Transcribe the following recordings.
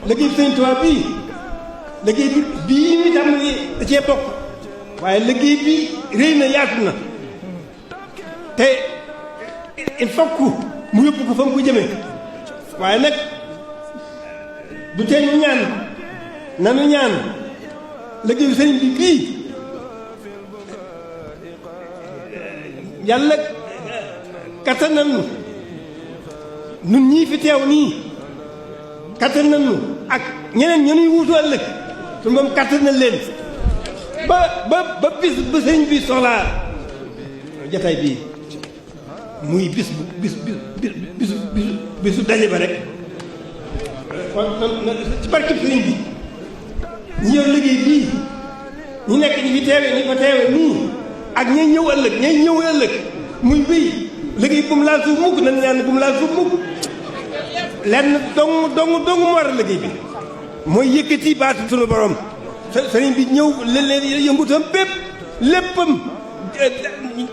liggéey bi Sëñ Tuubaa bii liggéey bi bii ñu tàmbali da cee bokk waaye liggéey bi réy na yaatu na te il faut que mu yóbbu ko fa mu ko jëmee waaye nag du tee ñu ñaan nanu ñaan liggéey bi sëriñ bi bii yàlla kattanal nu nun ñii fi teew nii kattanal nu ak ñeneen ñenuy wuutu ëllëg su moom kattanal leen ba bis ba sëriñ bi soxlaa jataay bii muy bisu daje ba rek kon ci barkeb sëriñ bi ñi yor liggéey bii ñi nekk ñi fi teewe ñi fa teewe nii ak ñay ñëw ëllëg muy wéy liggéey bu mu laal suuf mukk nañ ñaan bu mu laal suuf mukk lenn dong mu war a liggéey bi mooy yëkkati baatu sunu borom sëriñ bi ñëw leen yëngutam bépp léppam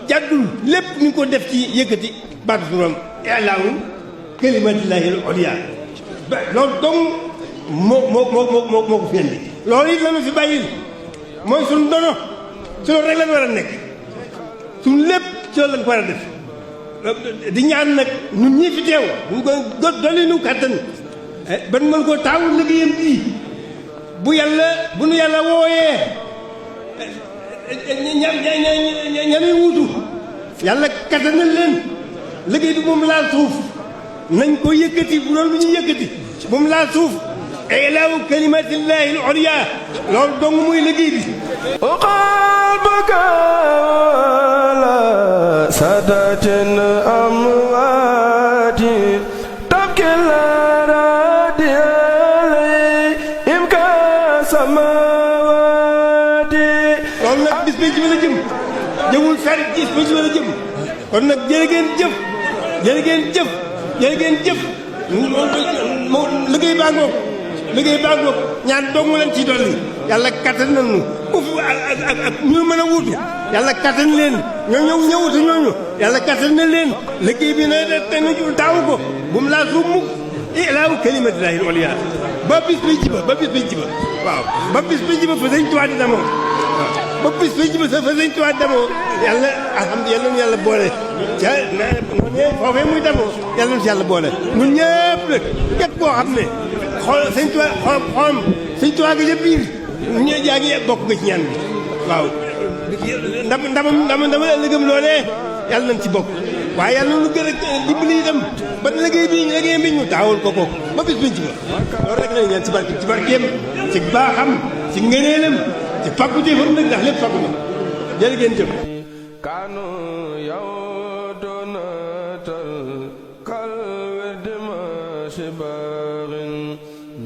jàddul lépp ñu ngi ko def ci yëkkati baatu sunu borom ilaahu kalimatillahi al-ulya loolu dong moo ko fi indi loolu it lañu fi bàyyil mooy suñu dono ci loolu rek lañ war a nekk suñu lépp ci loolu lañ ko war a def di ñaan nag ñun ñii fi teew ñu ko dolli nu kàttan ban mën koo taawul liggéeyam bii bu nu yàlla wooyee ñanuy wuutu yàlla kattanal leen liggéey bi moom laal suuf nañ ko yëkkati bu loolu bu ñuy yëkkati bu mu laal suuf ilaahu kalimatillahi al-ulya loolu dong muy liggéey bi qalbaka la sadatin amwati tabkil radiyalay imka samawati loolu nag bis bi ci la jëm jëmul sari bis bi ci la jëm kon nag jërë ngeen jëf liggéey baa ngoog ñaan dong leen ci dolli yàlla kattan nañu uf ak ñu mën a wuutu yàlla kattan leen ñoo ñëwutu ñooñu yàlla kattan na leen liggéey bi na te nu taawu ko bu mu laa suuf mukk ilaahu kalimatillahi al-ulya ba bis bi jiba waaw ba bis bi jiba fa Sëñ Tuubaa di damoo ba bis bi jiba fa Sëñ Tuubaa di damoo yàlla alhamdulilah yàlla boole ca foofee muy damoo yàlla na ci yàlla boole ñun ñëpp nag képp koo xam ne xool Sëñ Tuubaa xool Sëñ Tuubaa nga ca biir ñu jaa ngi bokk nga ci ñaan bi waaw ndamam ëllëgëm loolee yàlla nañ ci bokk waaye yàlla nu gën a dimbali itam ba liggéey bi ñu taawul ko ba bis biñ ci ba loolu rek lañ ñaan ci barkeem ci baaxam ci ngëneelam ci faggu jëfam nag ndax lépp faggu na jërë ngeen jëf kanu yow donatal kal wedma shibarin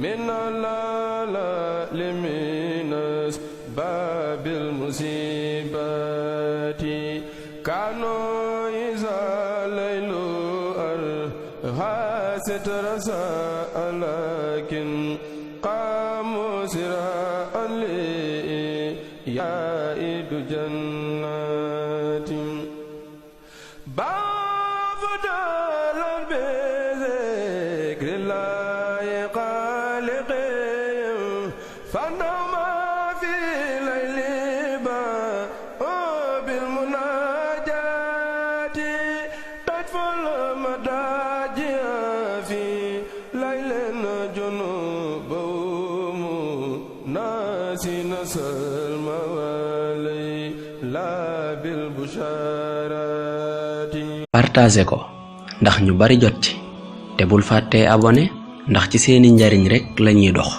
min la liminas babil musibati kanu isa laylu ar hasit rasa alakin qamu sira ali ya idu jannatin bafdal bizikrillah qaliqim fanama fi layli ba bil munajati tadful madaji fi laylen junubum nasina salma walay la bil busharati partagé ko ndax ñu bari jot ci te bul fàttee abonné ndax ci seeni njariñ rekk lañuy dox